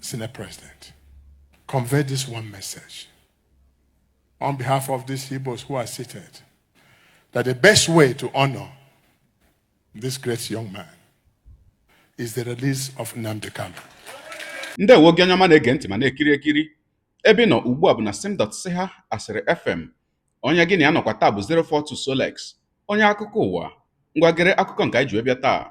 Senate President, convey this one message on behalf of these Igbos who are seated, that the best way to honor this great young man is the release of Nnamdi Kanu. Ndewo gị anyama na-ege ntị ma na-ekiri ekiri. Ebe nọ ugbu a bụ na sim.ch asịrị FM. Onye gị na ya nọkwa taa bụ 042 Solex. Onye akụkọ ụwa. Ngwa gere akụkọ nke anyị ji wee bịa taa.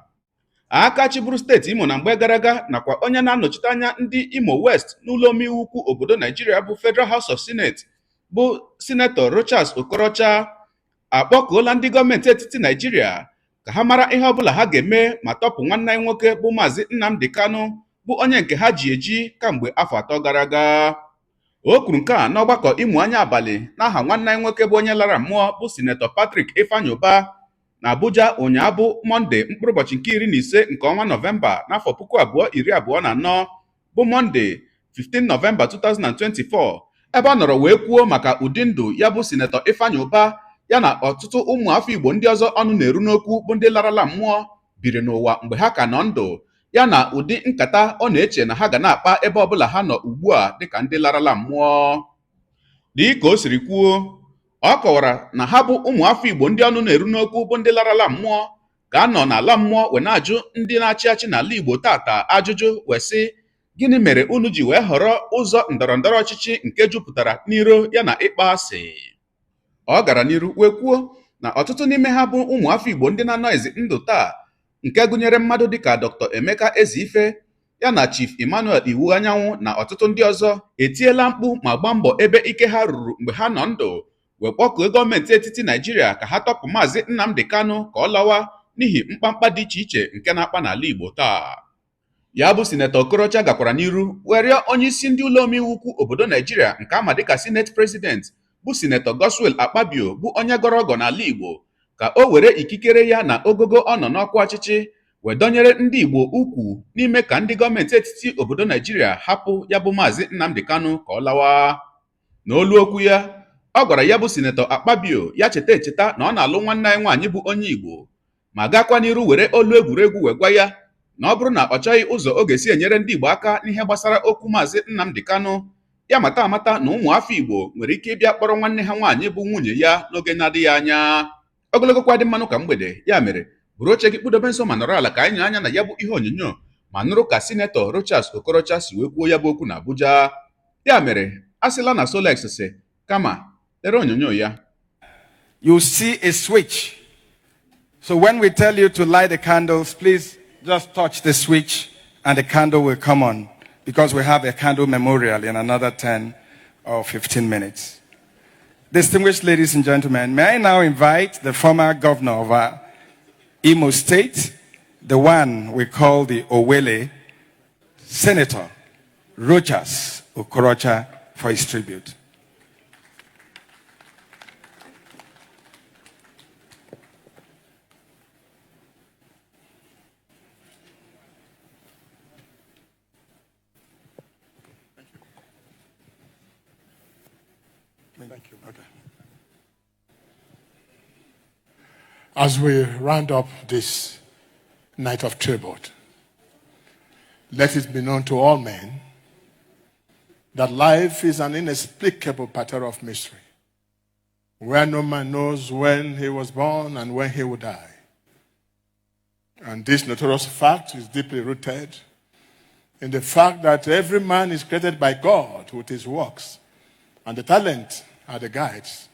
Aka chịbụrụ steeti Imo na mgbe gara aga nakwa onye na-anọchite anya ndị Imo West n'ụlọ omeiwu ukwu obodo Naijiria bụ Federal House of Senate bụ Sinetọ Rochas Okorocha akpọkuola ndị gọọmenti etiti Naijiria ka ha mara ihe ọbụla ha ga-eme ma tọpụ nwanne anyị nwoke bụ Mazi Nnamdi Kanu bụ onye nke ha ji eji kamgbe afọ 3 gara aga. O kwuru nke a n'ọgbakọ ịmụ anya abalị n'aha nwanne anyị nwoke bụ onye lara mmụọ bụ Sinetọ Patrick Ifeanyi Ubah na Abuja ụnyaahụ bụ Mọnde mkpụrụ ụbọchị nke 15 nke ọnwa Nọvemba n'afọ 2024 bụ Mọnde 15 Nọvemba 2024 ebe ọ nọrọ wee kwuo maka ụdị ndụ ya bụ Sinetọ Ifeanyi Ubah ya na ọtụtụ ụmụ afọ Igbo ndị ọzọ ọnụ na-eru n'okwu bụ ndị larala mmụọ biri n'ụwa mgbe ha ka nọ ndụ ya na ụdị nkata ọ na-eche na ha ga na-akpa ebe ọbụla ha nọ ugbu a dịka ndị larala mmụọ. Dịka o siri kwuo, ọ kọwara na ha bụ ụmụ afọ Igbo ndị ọnụ na-eru n'okwu bụ ndị larala mmụọ ga-anọ n'ala mmụọ wee na-ajụ ndị na-achị achị n'ala Igbo tata ajụjụ wee sị, gịnị mere unu ji wee họrọ ụzọ ndọrọndọrọ ọchịchị nke jupụtara n'iro ya na ịkpa asị? Ọ gara n'iru wee kwuo na ọtụtụ n'ime ha bụ ụmụ afọ Igbo ndị na-anọghịzi ndụ taa nke gụnyere mmadụ dịka Dr. Emeka Eziife ya na Chief Emmanuel Iwu Anyanwụ na ọtụtụ ndị ọzọ etiela mkpu ma gbaa mbọ ebe ike ha ruru mgbe ha nọ ndụ wee kpọkuo gọọmenti etiti Naijiria ka ha tọpụ Maazị Nnamdi Kanu ka ọ lawa n'ihi mkpamkpa dị iche iche nke na-akpa n'ala Igbo taa. Ya bụ Sinetọ Okorocha gakwara n'iru wee rịọ onye isi ndị ụlọ omeiwu ukwu obodo Naijiria nke ama dịka Senate President bụ Sinetọ Godswill Akpabio bụ onye gọrọ ọgọ n'ala Igbo ka o were ikikere ya na ogogo ọ nọ n'ọkwa ọchịchị wee dọnyere ndị Igbo ukwu n'ime ka ndị gọọmenti etiti obodo Naijiria hapụ ya bụ Maazị Nnamdi Kanu ka ọ lawa. N'olu okwu ya, ọ gwara ya bụ Sinetọ Akpabio ya cheta na ọ na-alụ nwanne anyị nwaanyị bụ onye Igbo ma gakwa n'iru were olu egwuregwu wee gwa ya na ọ bụrụ na ọ chọghị ụzọ ọ ga-esi enyere ndị Igbo aka n'ihe gbasara okwu Maazị Nnamdi Kanu ya mata amata na ụmụ afọ Igbo nwere ike ịbịa kpọrọ nwanne ha nwaanyị bụ nwunye ya n'oge na-adịghị anya. Ogologo kwa dị mmanụ ka mgbede, ya mere buru oche gị kpụdobe nso ma nọrọ ala ka anyị anya na ya bụ ihe onyonyo ma nụrụ ka Sinetọ Rochas Okorocha si wee kwuo ya bụ okwu na Abuja. Ya mere asịla na Solex si kama lere onyonyo ya. You see a switch. So when we tell you to light the candles, please just touch the switch and the candle will come on, because we have a candle memorial in another 10 or 15 minutes. Distinguished ladies and gentlemen, may I now invite the former governor of our Imo State, the one we call the Owele, Senator Rochas Okorocha, for his tribute. Thank you. Okay. As we round up this night of tribute, let it be known to all men that life is an inexplicable pattern of mystery, where no man knows when he was born and when he will die. And this notorious fact is deeply rooted in the fact that every man is created by God with his works, and the talent are the guides.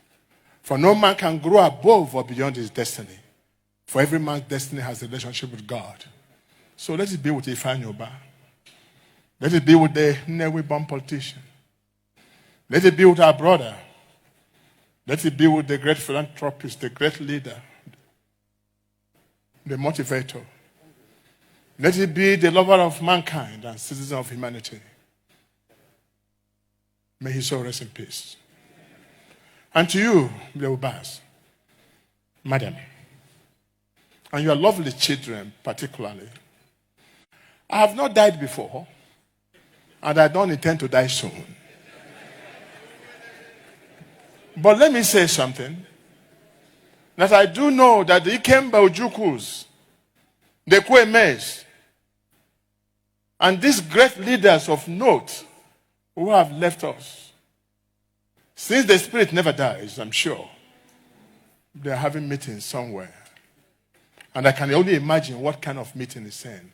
For no man can grow above or beyond his destiny. For every man's destiny has a relationship with God. So let it be with Ifeanyi Ubah. Let it be with the Nnewi-born politician. Let it be with our brother. Let it be with the great philanthropist, the great leader, the motivator. Let it be the lover of mankind and citizen of humanity. May his soul rest in peace. And to you, the Ubahs, madam, and your lovely children particularly, I have not died before, and I don't intend to die soon. But let me say something, that I do know that the Ikemba Ojukus, the Kwemes, And these great leaders of note who have left us, since the spirit never dies, I'm sure, they're having meetings somewhere. And I can only imagine what kind of meeting is saying.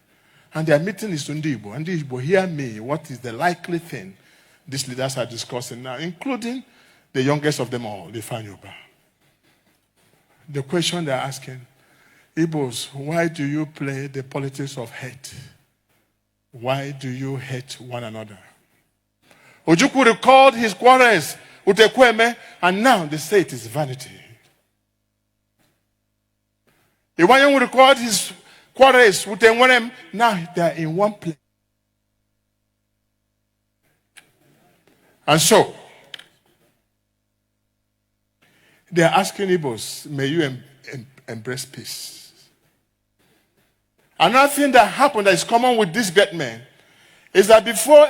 And their meeting is Undibo. And Igbo, hear me, what is the likely thing these leaders are discussing now, including the youngest of them all, the Fanyuba. The question they're asking, Igbos, why do you play the politics of hate? Why do you hate one another? Ojukwu recalled his quarrels with Ekweme, and now they say it is vanity. Iwanyan recalled his quarrels with Enwerem, now they are in one place. And so, they are asking Igbos, may you embrace peace. Another thing that happened that is common with these great men is that before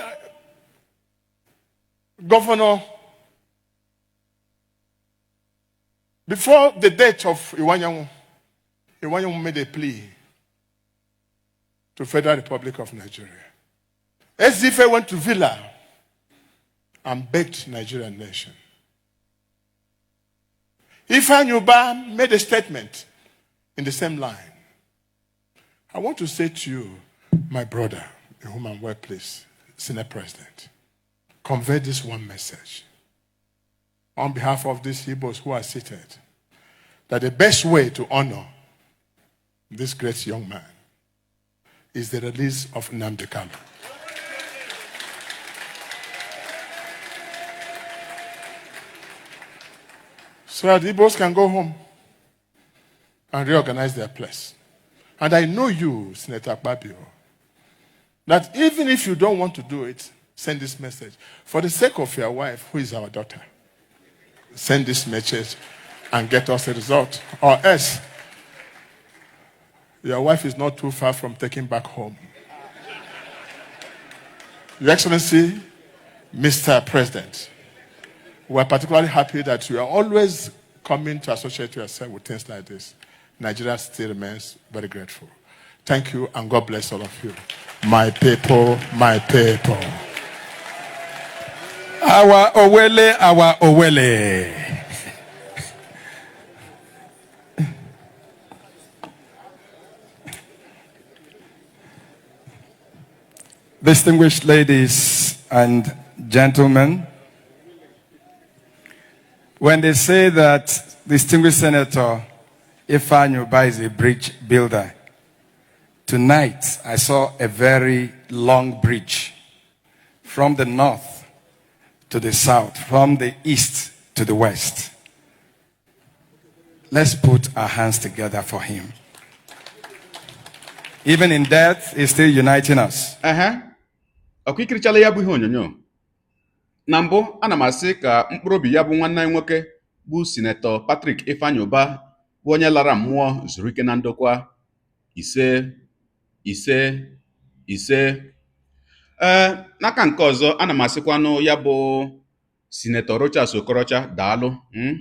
the death of Iwanyan made a plea to Federal Republic of Nigeria. Ezife went to Villa and begged Nigerian nation. Ifeanyi made a statement in the same line. I want to say to you, my brother, in whom I'm well pleased, Senate President, convey this one message on behalf of these Igbos who are seated, that the best way to honor this great young man is the release of Nnamdi Kanu. So that the Igbos can go home and reorganize their place. And I know you, Senator Akpabio, that even if you don't want to do it, send this message. For the sake of your wife, who is our daughter, send this message and get us a result. Or else, your wife is not too far from taking back home. Your Excellency, Mr. President, we are particularly happy that you are always coming to associate yourself with things like this. Nigeria still remains very grateful. Thank you, and God bless all of you. My people, my people. Our Owele, our Owele. Distinguished ladies and gentlemen, when they say that distinguished Senator Ifeanyi is a bridge builder, tonight I saw a very long bridge from the north to the south, from the east to the west. Let's put our hands together for him. Even in death, he's still uniting us. Ọkụikirichala ya bụ ihe onyonyo. Na mbụ, ana m asị ka mkpụrụ obi ya bụ nwanne anyị nwoke bụ Sinetọ Patrick Ifeanyi bụ onye lara mmụọ zuru ike na ndokwa. Ise. N'aka nke ọzọ, ana m asịkwanụ ya bụ Sinetọ Rochas Okorocha daalụ,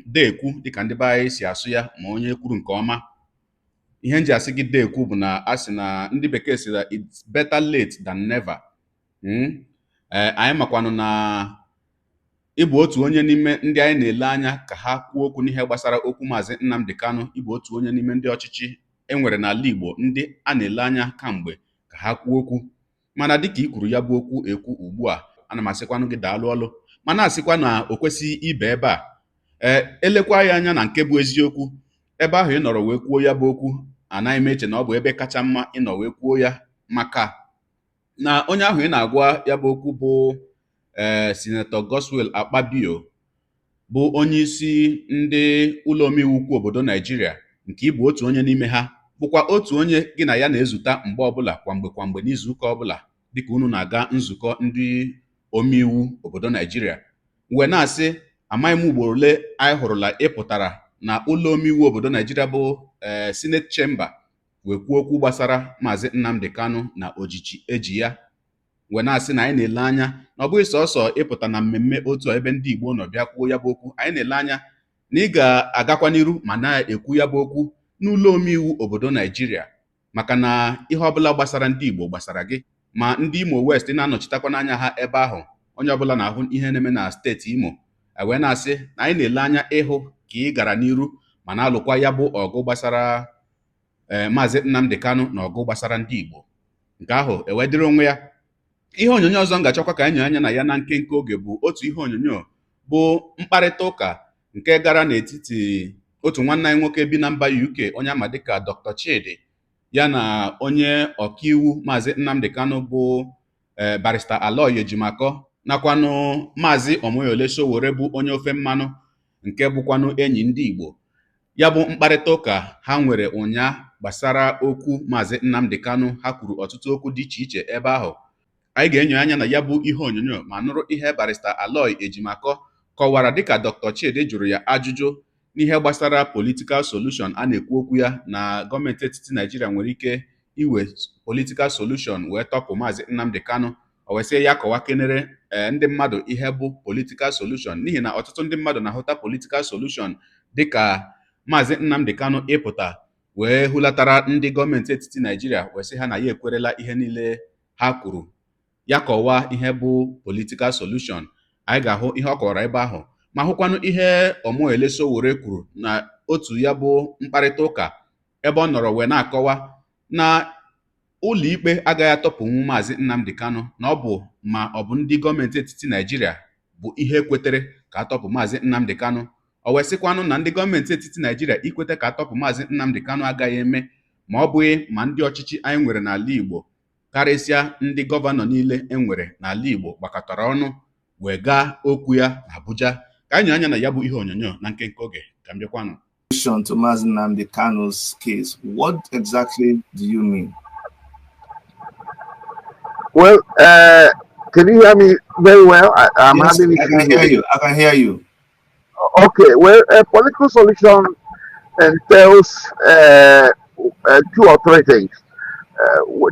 deekwu dịka ndị be anyị si asụ ya ma onye kwuru nke ọma. Ihe nji asị gị deekwu bụ na asị na ndị bekee sị na it's better late than never. Anyị makwanụ na ịbụ otu onye n'ime ndị anyị na-ele anya ka ha kwuo okwu n'ihe gbasara okwu Mazi Nnamdi Kanu. Ịbụ otu onye n'ime ndị ọchịchị enwere n'ala Igbo ndị a na-ele anya kamgbe ka ha kwuo okwu. Mana dịka i kwuru ya bụ okwu ekwu ugbu a, ana m asịkwanụ gị daalụ ọlụ, mana asịkwa na o kwesịghị ibe ebe a. Elekwa ya anya na nke bụ eziokwu, ebe ahụ ị nọrọ wee kwuo ya bụ okwu, anaghị m eche na ọ bụ ebe kacha mma ịnọ wee kwuo ya, maka na onye ahụ ị na-agwa ya bụ okwu bụ Sinetọ Godswill Akpabio bụ onye isi ndị ụlọ omeiwu ukwu obodo Naijiria, nke ịbụ otu onye n'ime ha, bụkwa otu onye gị na ya na-ezuta mgbe ọbụla kwamgbe n'izuụka ọbụla dịka unu na-aga nzukọ ndị omeiwu obodo Naijiria. Wee na-asị, amaghị m ugboro ole anyị hụrụla ịpụtara na ụlọ omeiwu obodo Naijiria bụ Senate Chamber wee kwuo okwu gbasara Mazi Nnamdi Kanu na ojiji eji ya. Wee na-asị na anyị na-ele anya na ọ bụghị sọsọ ịpụta na mmemme otu ebe ndị Igbo nọ bịa kwuo ya bụ okwu. Anyị na-ele anya na ị ga-agakwa n'iru ma na-ekwu ya bụ okwu n'ụlọ omeiwu obodo Naijiria, maka na ihe ọbụla gbasara ndị Igbo gbasara gị, ma ndị Imo West na-anọchitakwa n'anya ha ebe ahụ onye ọbụla na-ahụ ihe na-eme na steeti Imo wee na-asị na anyị na-ele anya ịhụ ka ị gara n'iru ma na-alụkwa ya bụ ọgụ gbasara Mazi Nnamdi Kanu na ọgụ gbasara ndị Igbo. Nke ahụ ewedịrị onwe ya. Ihe onyonyo ọzọ m ga-achọkwa ka anyị anya na ya na nkenke oge bụ otu ihe onyonyo bụ mkparịta ụka nke gara n'etiti otu nwanne anyị nwoke bi na mba UK onye ama dịka Dr. Chidi ya na onye ọkaiwu Mazi Nnamdi Kanu bụ barista Aloy Ejimakor nakwanụ Mazi Omoyole Sowore bụ onye ofe mmanụ nke bụkwanụ enyi ndị Igbo. Ya bụ mkparịta ụka ha nwere ụnyaahụ gbasara okwu Mazi Nnamdi Kanu, ha kwuru ọtụtụ okwu dị iche iche ebe ahụ. Anyị ga-enyo anya na ya bụ ihe onyonyo ma nụrụ ihe barista Aloy Ejimakor kọwara dịka Dr. Chidi jụrụ ya ajụjụ n'ihe gbasara political solution a na-ekwu okwu ya na gọọmenti etiti Naijiria nwere ike iwe political solution wee tọpụ Mazi Nnamdi Kanu. O wee sị ya kọwa kenere ndị mmadụ ihe bụ political solution, n'ihi na ọtụtụ ndị mmadụ na-ahụta political solution dịka Mazi Nnamdi Kanu ịpụta wee hulatara ndị gọọmenti etiti Naijiria wee sị ha na ya ekwerela ihe niile ha kwuru. Ya kọwaa ihe bụ political solution. Anyị ga-ahụ ihe ọ kọwara ebe ahụ ma hụkwanụ ihe Omoyole Sowore kwuru na otu ya bụ mkparịta ụka ebe ọ nọrọ wee na-akọwa na ụlọikpe agaghị atọpụnwu Mazi Nnamdi Kanu, na ọ bụ ndị gọọmenti etiti Naijiria bụ ihe kwetere ka atọpụ Mazi Nnamdi Kanu. O wee sịkwanụ na ndị gọọmenti etiti Naijiria ikwete ka atọpụ Mazi Nnamdi Kanu agaghị eme ma ọ bụghị ma ndị ọchịchị anyị nwere n'ala Igbo karịsịa ndị gọvanọ niile enwere n'ala Igbo gbakọtara ọnụ wee gaa okwu ya n'Abuja. Ka anyị anya na ya bụ ihe onyonyo na nkenke oge ka m bịakwanụ. To Mazi Nnamdi Kanu's case, what exactly do you mean? Well, can you hear me very well? I'm Yes, having I can hear you. I can hear you. Okay, well, a political solution entails two or three things.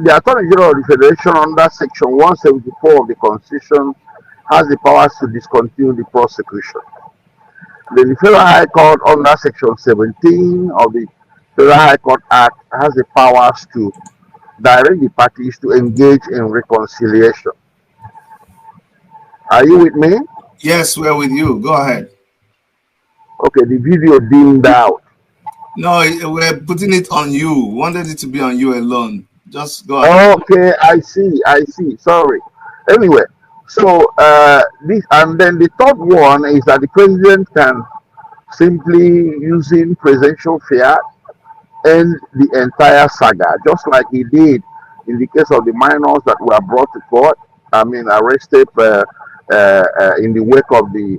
The Attorney General of the Federation under Section 174 of the Constitution has the powers to discontinue the prosecution. The Federal High Court under Section 17 of the Federal High Court Act has the powers to direct the parties to engage in reconciliation. Are you with me? Yes, we're with you. Go ahead. Okay, the video dimmed out. No, we're putting it on you. Wanted it to be on you alone. Just go ahead. Okay, I see. Sorry. Anyway, so this, and then the third one is that the president can simply, using presidential fiat, end the entire saga, just like he did in the case of the minors that were brought to court. I mean, arrested in the wake of the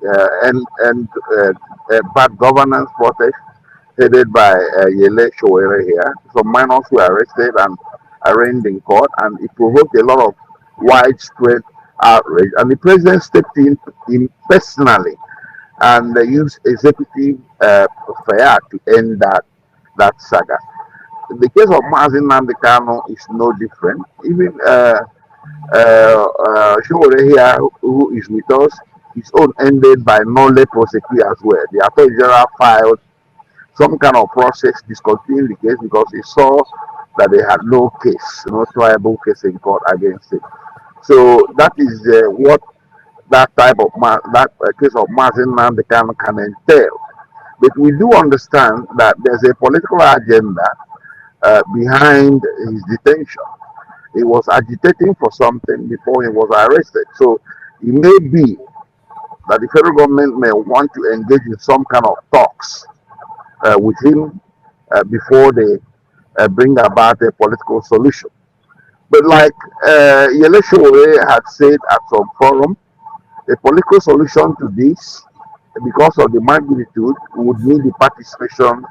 bad governance protest headed by Yele Sowore here. Some minors were arrested and arraigned in court, and it provoked a lot of widespread outrage. And the president stepped in personally and used executive fiat to end that saga. The case of Mazi Nnamdi Kanu is no different. Even Sowore here, who is with us, his own ended by nolle prosequi as well. The Attorney General filed some kind of process discontinuing the case because he saw that they had no case, no triable case in court against it. So that is what that type of case of Mazi Nnamdi Kanu can entail. But we do understand that there's a political agenda behind his detention. He was agitating for something before he was arrested. So it may be that the federal government may want to engage in some kind of talks with him before they bring about a political solution. But like Yele Sowore had said at some forum, a political solution to this, because of the magnitude, would need the participation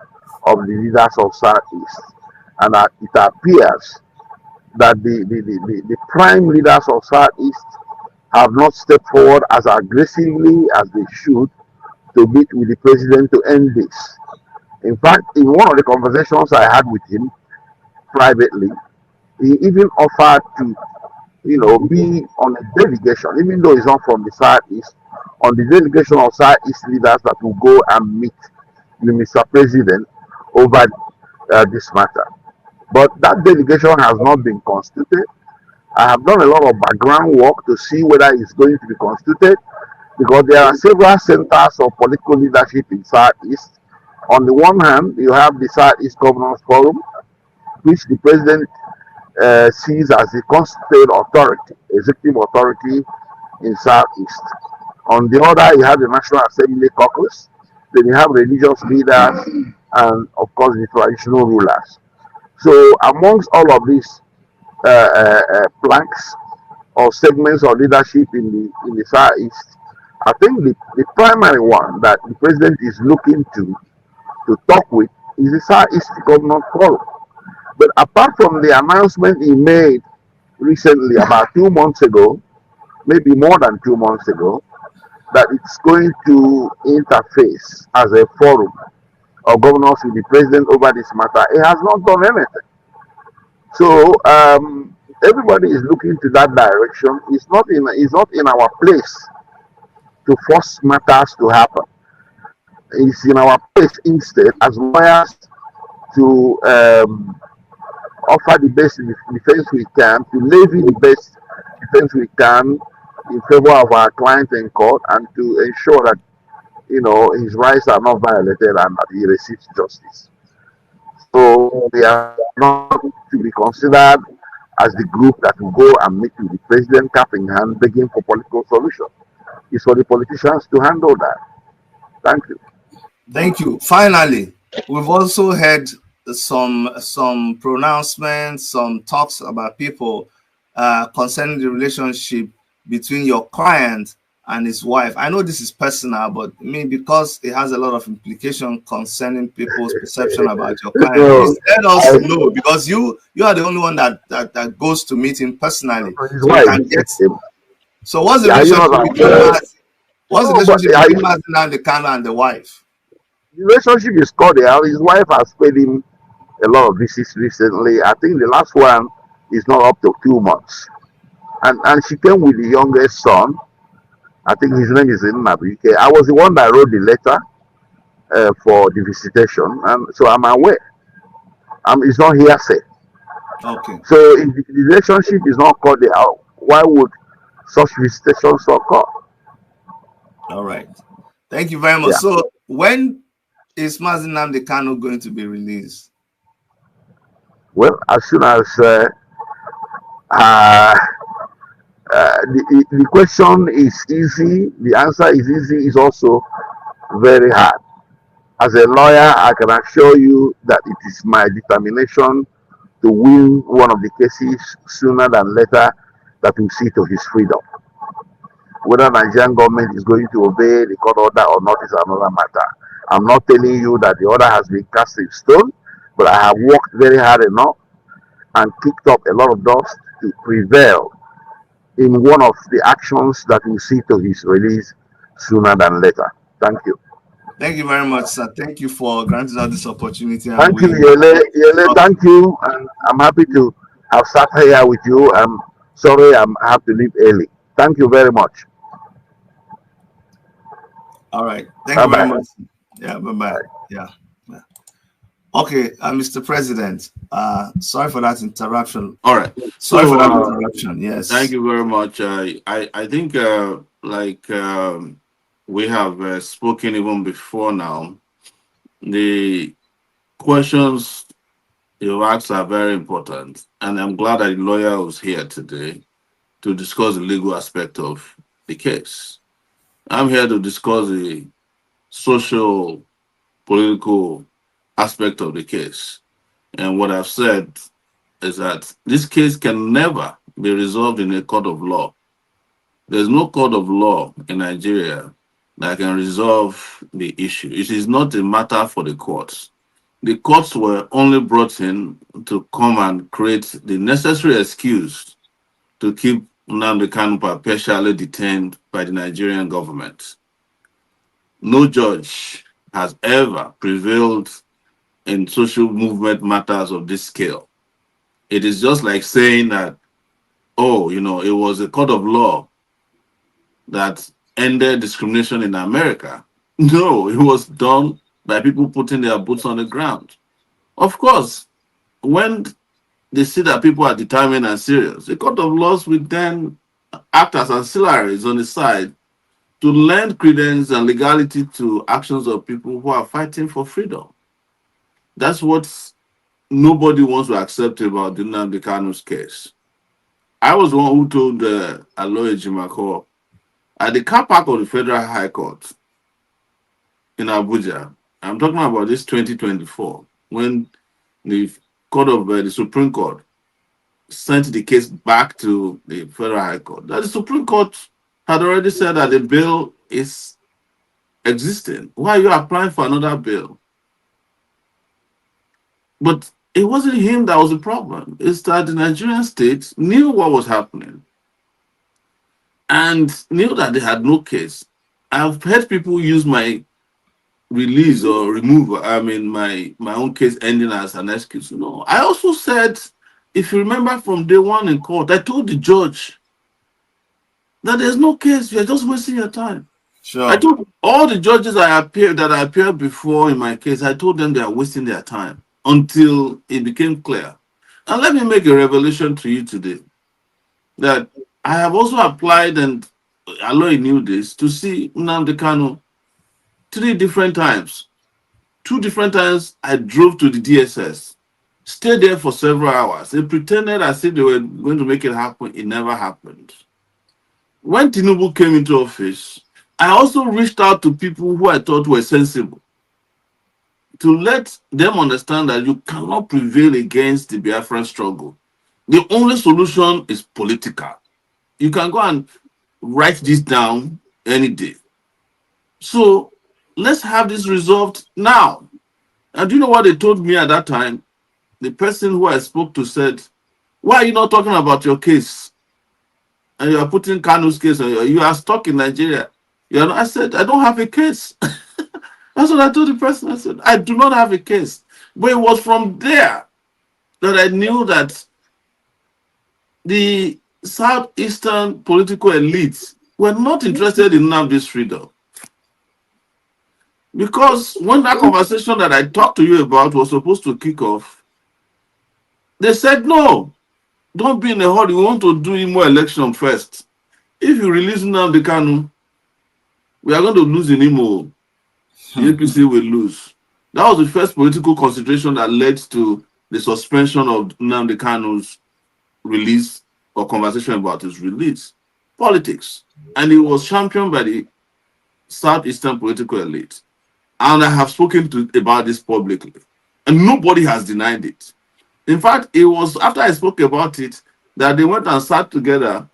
of the leaders of Southeast. And it appears that the prime leaders of Southeast have not stepped forward as aggressively as they should to meet with the president to end this. In fact, in one of the conversations I had with him privately, he even offered to, be on a delegation, even though he's not from the Southeast, on the delegation of Southeast leaders that will go and meet the Mr. President over this matter. But that delegation has not been constituted, I have done a lot of background work to see whether it's going to be constituted because there are several centers of political leadership in Southeast. On the one hand, you have the Southeast Governors Forum, which the president sees as the constituted authority, executive authority in Southeast. On the other, you have the National Assembly caucus, then you have religious leaders, and of course the traditional rulers. So amongst all of these planks or segments of leadership in the Southeast, I think the primary one that the president is looking to talk with is the Southeast Governor Forum. But apart from the announcement he made recently, about 2 months ago, maybe more than 2 months ago, that it's going to interface as a forum of governors with the president over this matter, it has not done anything. So everybody is looking to that direction. It's not in our place to force matters to happen. It's in our place instead as lawyers to offer the best defense we can, to levy the best defense we can in favor of our client in court, and to ensure that his rights are not violated and that he receives justice. So they are not to be considered as the group that will go and meet with the president cap in hand begging for political solution. It's for the politicians to handle that. Thank you. Thank you. Finally, we've also heard some pronouncements, some talks about people concerning the relationship between your client and his wife. I know this is personal, but because it has a lot of implication concerning people's perception about your client. Please let us know, because you are the only one that goes to meet him personally. So what's the relationship between Mazi Nnamdi Kanu and the wife? The relationship is cordial. His wife has paid him a lot of visits recently. I think the last one is not up to 2 months. And she came with the youngest son. I think his name is Nnamdi. I was the one that wrote the letter for the visitation, and so I'm aware. It's not hearsay. Okay. So if the relationship is not cordial, why would such visitations occur? All right. Thank you very much. Yeah. So when is Mazi Nnamdi Kanu going to be released? Well, as soon as the question is easy, the answer is easy, is also very hard. As a lawyer, I can assure you that it is my determination to win one of the cases sooner than later that will see to his freedom. Whether the Nigerian government is going to obey the court order or not is another matter. I'm not telling you that the order has been cast in stone, but I have worked very hard enough and kicked up a lot of dust to prevail in one of the actions that will see to his release sooner than later. Thank you. Thank you very much, sir. Thank you for granting us this opportunity. Thank you, Yele. Thank you. And I'm happy to have sat here with you. I'm sorry I have to leave early. Thank you very much. All right. Thank you very much. Yeah, bye-bye. Yeah. Okay, Mr. President, sorry for that interruption. All right. Sorry for that interruption. Yes. Thank you very much. I think we have spoken even before now, the questions you asked are very important, and I'm glad that the lawyer was here today to discuss the legal aspect of the case. I'm here to discuss the social, political aspect of the case. And what I've said is that this case can never be resolved in a court of law. There's no court of law in Nigeria that can resolve the issue. It is not a matter for the courts. The courts were only brought in to come and create the necessary excuse to keep Nnamdi Kanu perpetually detained by the Nigerian government. No judge has ever prevailed in social movement matters of this scale. It is just like saying that, it was a court of law that ended discrimination in America. No, it was done by people putting their boots on the ground. Of course, when they see that people are determined and serious. The court of laws will then act as ancillaries on the side to lend credence and legality to actions of people who are fighting for freedom. That's what nobody wants to accept about the Nnamdi Kanu's case. I was the one who told Aloy Jimako at the car park of the Federal High Court in Abuja. I'm talking about this 2024 when the the Supreme Court sent the case back to the Federal High Court. That the Supreme Court had already said that the bill is existing. Why are you applying for another bill? But it wasn't him that was the problem. It's that the Nigerian state knew what was happening and knew that they had no case. I've heard people use my release or remove, my own case ending as an excuse. No, I also said, if you remember from day one in court, I told the judge that there's no case, you're just wasting your time. Sure. I told all the judges that I appeared before in my case, I told them they are wasting their time until it became clear. And let me make a revelation to you today that I have also applied, and Aloy knew this, to see Nnamdi Kanu 3 different times. 2 different times I drove to the DSS, stayed there for several hours. They pretended as if they were going to make it happen. It never happened. When Tinubu came into office, I also reached out to people who I thought were sensible to let them understand that you cannot prevail against the Biafran struggle. The only solution is political. You can go and write this down any day. So let's have this resolved now. And do you know what they told me at that time? The person who I spoke to said, why are you not talking about your case? And you are putting Kanu's case on you are stuck in Nigeria. I said, I don't have a case. That's what I told the person. I said, I do not have a case. But it was from there that I knew that the Southeastern political elites were not interested in Nnamdi's freedom. Because when that conversation that I talked to you about was supposed to kick off, they said, no, don't be in a hurry. We want to do Imo election first. If you release Nnamdi Kanu, we are going to lose in Imo. The APC will lose. That was the first political consideration that led to the suspension of Nnamdi Kanu's release or conversation about his release. Politics. And it was championed by the Southeastern political elite. And I have spoken about this publicly. And nobody has denied it. In fact, it was after I spoke about it that they went and sat together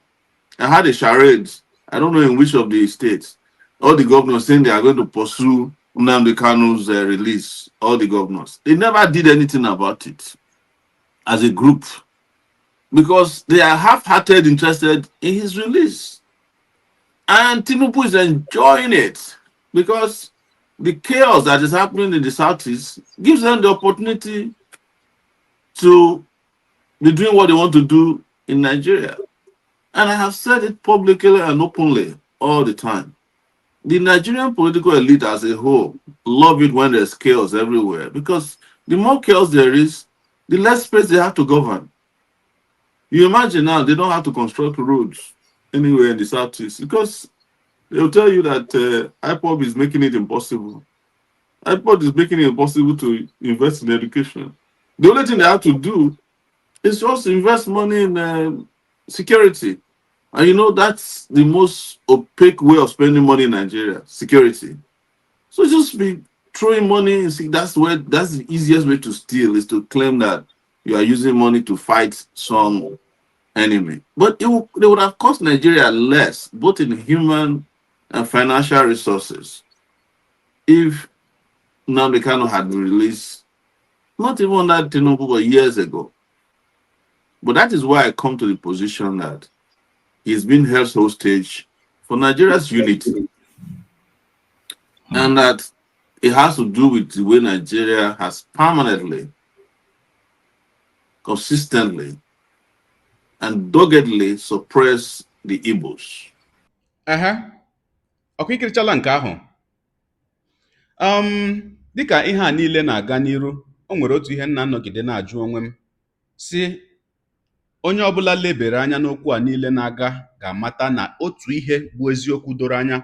and had a charade. I don't know in which of the states. All the governors saying they are going to pursue Nnamdi Kanu's release. All the governors. They never did anything about it as a group because they are half-hearted interested in his release. And Tinubu is enjoying it because the chaos that is happening in the Southeast gives them the opportunity to be doing what they want to do in Nigeria. And I have said it publicly and openly all the time. The Nigerian political elite as a whole love it when there's chaos everywhere because the more chaos there is, the less space they have to govern. You imagine now they don't have to construct roads anywhere in the Southeast because they'll tell you that IPOB is making it impossible. IPOB is making it impossible to invest in education. The only thing they have to do is just invest money in security. And you know, that's the most opaque way of spending money in Nigeria, security. So just be throwing money, that's the easiest way to steal, is to claim that you are using money to fight some enemy. But they would have cost Nigeria less, both in human and financial resources, if Nnamdi Kanu had been released, not even that Tinubu, but years ago. But that is why I come to the position that he's been held hostage for Nigeria's unity. And that it has to do with the way Nigeria has permanently, consistently, and doggedly suppressed the Igbos. ọkwa ikirichala nke ahụ. Dịka ihe a niile na-aga n'iru, o nwere otu ihe nna nọgide na-ajụ onwe m si onye ọbụla lebere anya n'okwu a niile na-aga ga-amata na otu ihe bụ eziokwu doro anya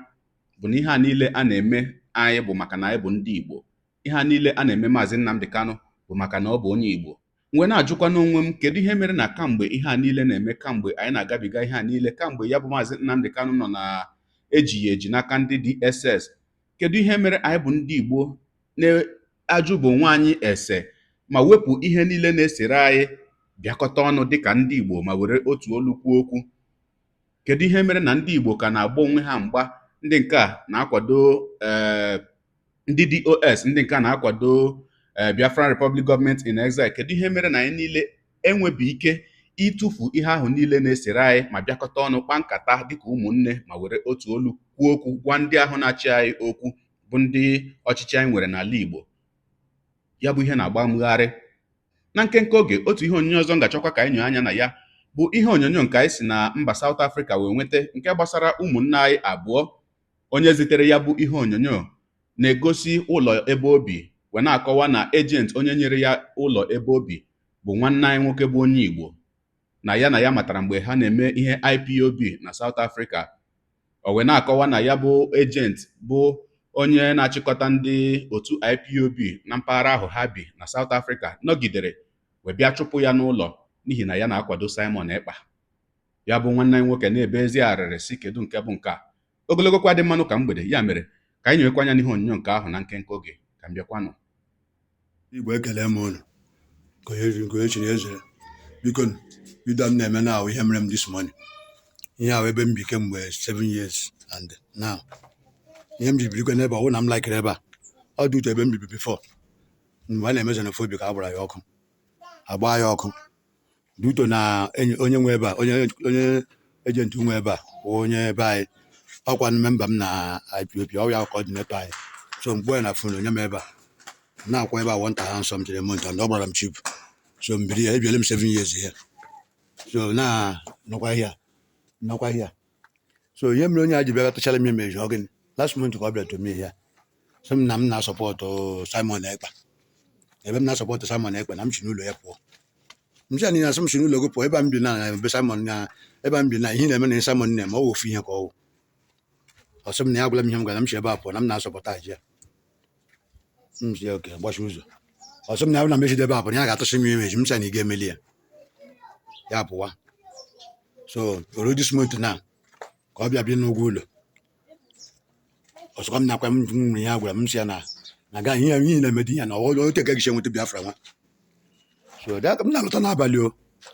bụ na ihe a niile a na-eme anyị bụ maka na anyị bụ ndị Igbo. Ihe a niile a na-eme Mazi Nnamdi Kanu bụ maka na ọ bụ onye Igbo. Mgbe na-ajụkwa n'onwe m, kedu ihe mere na kamgbe ihe a niile na-eme, kamgbe anyị na-agabiga ihe a niile, kamgbe ya bụ Mazi Nnamdi Kanu nọ na ejighị eji n'aka ndị DSS, kedu ihe mere anyị bụ ndị Igbo na-ajụbụ onwe anyị ese ma wepụ ihe niile na-esere anyị bịakọta ọnụ dịka ndị Igbo ma were otu olu kwuo okwu? Kedu ihe mere na ndị Igbo ka na-agba onwe ha mgba? Ndị nke a na-akwado ndị DOS, ndị nke a na-akwado Biafran Republic Government in Exile. Kedu ihe mere na anyị niile enwebeghị ike ịtụfu ihe ahụ niile na-esere anyị ma bịakọta ọnụ kpaa nkata dịka ụmụnne ma were otu olu kwuo okwu gwa ndị ahụ na-achị anyị okwu bụ ndị ọchịchị anyị nwere n'ala Igbo? Ya bụ ihe na-agba mgharị. Na nkenke oge, otu ihe onyonyo ọzọ ngachọkwa ka anyị nyoo anya na ya bụ ihe onyonyo nke anyị si na mba South Africa wee nweta, nke gbasara ụmụnne anyị abụọ. Onye zitere ya bụ ihe onyonyo na-egosi ụlọ ebe obi wee na-akọwa na ejent onye nyere ya ụlọ ebe obi bụ nwanne anyị nwoke bụ onye Igbo, na ya matara mgbe ha na-eme ihe IPOB na South Africa. O wee na-akọwa na ya bụ ejent bụ onye na-achịkọta ndị otu IPOB na mpaghara ahụ ha bi na South Africa nọgidere wee bịa chụpụ ya n'ụlọ n'ihi na ya na-akwado Simon Ekpa. Ya bụ nwanne anyị nwoke na-ebe ezi arịrị si kedu nke bụ nke a. Ogologo kwa dị mmanụ ka mgbede, ya mere ka anyị nyewekwa anya n'ihe onyonyo nke ahụ na nkenke oge. Ka m bịakwanụ. Igbo ekele m unu ka onye chiri ezere. Biko bido m na-eme na ihe mere m this morning. Ihe ahụ ebe m bi kemgbe 7 years and now ihe m ji birikwa n'ebe ọ na m laikere ebe a ọ dị uche ebe m bibi before. Mgbe a na-eme xenophobia ka a gbara ya ọkụ, agba ya ọkụ duto na onye nwe ebe a, onye ejenti nwe ebe a bụ onye ebe anyị, ọkwa memba m na IPOB, ọ ya coordinator anyị. So mgbe ya na fon onye m ebe a na-akwa ebe a 1,000 something a month and ọ gbara m cheap. So mbiri ya ebiele m 7 years here. So na nọkwa here. So ihe mere onye a ji bịa tụchara m imeji ọ gịnị last month ka ọ bịara to me here. So m na m na-asọpọtụ Simon Ekpa. Ebe m na-asọpọtụ Simon Ekpa na m si n'ụlọ ya pụọ. M sị na asị m si n'ụlọ gị pụọ, ebe m bi na ebe Simon na ebe m bi na ihe na-eme na Simon na-eme ọ ofu ihe ka ọ wụ. Ọ sị m na ya gwara m ihe m gwara m si ebe a pụọ na m na-asọpọtụ aja. M si oke gbachi ụzọ. Ọ sị m na ya bụ na mechide ebe a pụọ na ya ga-atụsị m imeji, m sị na ị ga-emeli ya. Ya pụwa. So oro this month na ka ọ bịa bi n'ụgwọ ụlọ. Ọsọkwa m nakwa m nwere ya gwara m si ya na ga ihe na-emedi ya na ọ teke gị nweta Biafra nwa. So da m na-alọta n'abalị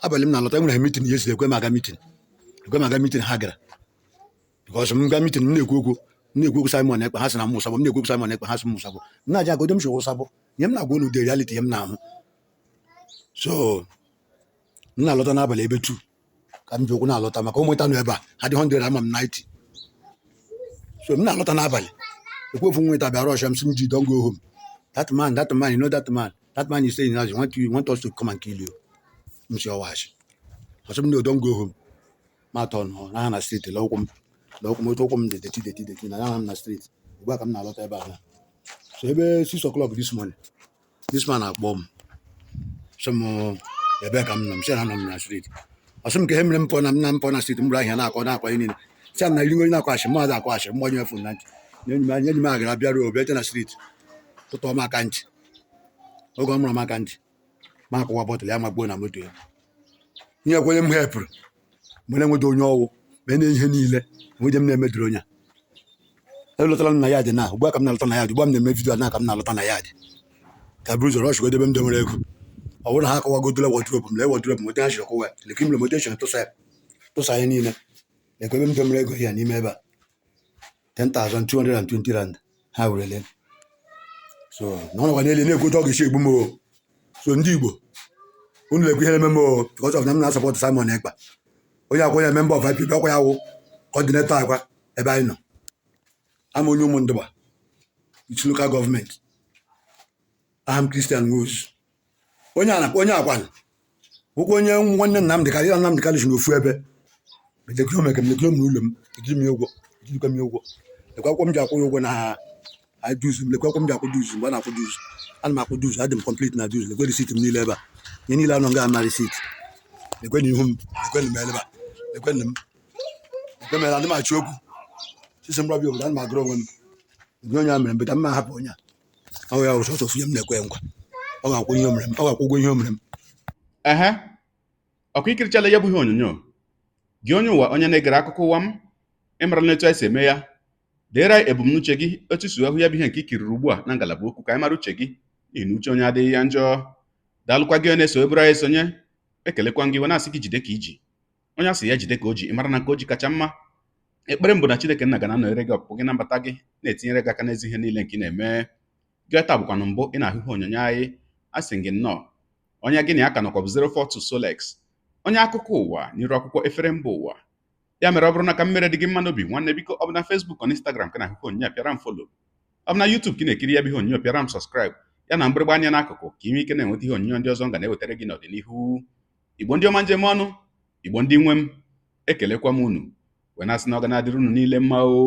abalị m na-alọta, enwere meeting yes ekwe m aga meeting ha gara. Because m ga meeting m na-ekwu okwu Simon Ekpa, ha sị na m ụsabụ, m na-ekwu okwu Simon Ekpa, ha sị m ụsabụ. M na-aja agodo m chọrọ ụsabụ. Ihe m na-agwa unu the reality ihe m na-ahụ. So m na-alọta n'abalị ebe 2 ka m ji okwu na-alọta maka ụmụnta nọ ebe a ha dị 100 ama m 90. So m na-alọta n'abalị ekwefu nweta bịa Rochas m ji don't go home. That man, you know that man is saying that you want us to come and kill you. M si ọwachi. Ọsọ m don't go home. Ma tọn na na street lọkwụ m deti na ya na street. Ugbu a ka m na-alọta ebe a. So ebe 6 o'clock this morning, this man akpọ m. So m ebe ka m nọ, m si na m na street. Ọsọ m ka emere m pọ na street m bụrụ ahịa na-akọ ihe niile. Si na iri onye na-akọ ashị, mmadụ akọ ashị, mgbanye efu na ntị. Nye m agara bịa ruo bịa na street. Tụtụ m aka ntị. Oge ọ mụrụ m aka ntị, ma akụwa bọtụlụ ya ma gbuo na moto ya. Ihe ekwenye m hepụrụ mgbe na-enweta onye ọwụ mee na ihe niile nwunye m na-emedoro onye a. Elụtara m na ya dị na ugbu a ka m na-alọta na ya dị, ugbu a m na-eme vidiyo na ka m na-alọta na ya dị ka buru ụzọ rọsh godo ebe m dewere ego. Ọ bụrụ na ha akọwagodola wọdrobu m lee wọdrobu m nweta ha chịrị kọwa leki m lemotation tụsa ya niile lekwa ebe m dewere ego ya n'ime ebe a 10,220 rand ha werele. So na ọ nọkwa n'elu na-ekwote ọ ga-esi egbu m o. So ndị Igbo unu lekwa ihe na-eme m because of na m na-asọpọtụ Simon Ekpa, onye akwa onye member of IPOB, ọkwa ya wụ coordinator akwa ebe anyị nọ. Ama onye ụmụndụgba its local government. Aham Christian Woz onye akwanụ ụkwụ onye nwanne Nnamdi Kanu si n'ofu ebe lekwa m n'ụlọ m ejiri m ụgwọ lekwa akwụkwọ m ji akwụ ụgwọ na dues, lekwa akwụkwọ m ji akwụ dues. Mgbe a na-akwụ dues, ana m akwụ dues, adị m complete na dues. Lekwa receipt m niile ebe a, ihe niile anọ nga ama receipt. lekwe na ihu m lekwe na m eleba lekwe na m lekwe mere adị m achụ okwu sisi m rọbịa obodo ana m agụrụ onwe m nke onye a mere mbeta mma hapụ onye a ọ ya ụsọ sọfụ ihe m na-ekwe nkwa ọ ga-akwụ ihe o mere m ọ ga-akwụ ụgwọ ihe o mere m ehe ọkụ ikirichala ya bụ ihe onyonyo gị onye ụwa onye na-egere akụkọ ụwa m ịmara n'etu anyị si eme ya deere anyị ebumnuche gị otu si ahụ ya bụ ihe nke ikiriri ugbu a na ngalaba okwu ka anyị mara uche gị n'ihi na uche onye adịghị ya njọ daalụkwa gị onye na-eso eburu anyị esonye ekelekwa gị na-asị gị jide ka iji onye asị ya jide ka o ji ịmara na nke o ji kacha mma ekpere mbụ na Chineke nna ga na-anọnyere gị ọpụpụ gị na mbata gị na-etinyere gị aka n'ezi ihe niile nke ị na-eme gị taa bụkwanụ mbụ ị na-ahụ ihe onyonyo anyị asị gị nnọọ onye gị na ya ka nọkwa bụ 042 Solex onye akụkọ ụwa n'iru akwụkwọ efere mba ụwa ya mere ọ bụrụ na ka mmere dị gị mma n'obi nwanne biko ọ bụ na Facebook na Instagram ka na-ahụ onyonyo pịara m folo ọ bụ na YouTube ka ị na-ekiri ya bụ ihe onyonyo pịara m sọskraịb ya na mgbịrịgba anya n'akụkụ ka ime ike na-enweta ihe onyonyo ndị ọzọ ga na-ewetara gị n'ọdịnihu Igbo ndị ọma njem ọnụ Igbo ndị nwe m ekelekwa m unu wee na-asị na ọ ga na-adịrị unu niile mma o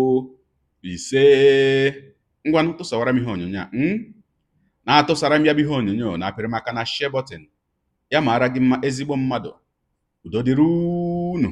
ise ngwanụ tụsawara m ihe onyonyo a na-atụsara m ya bụ ihe onyonyo na-apịrị m aka na share button ya mara gị mma ezigbo mmadụ udo dịrị unu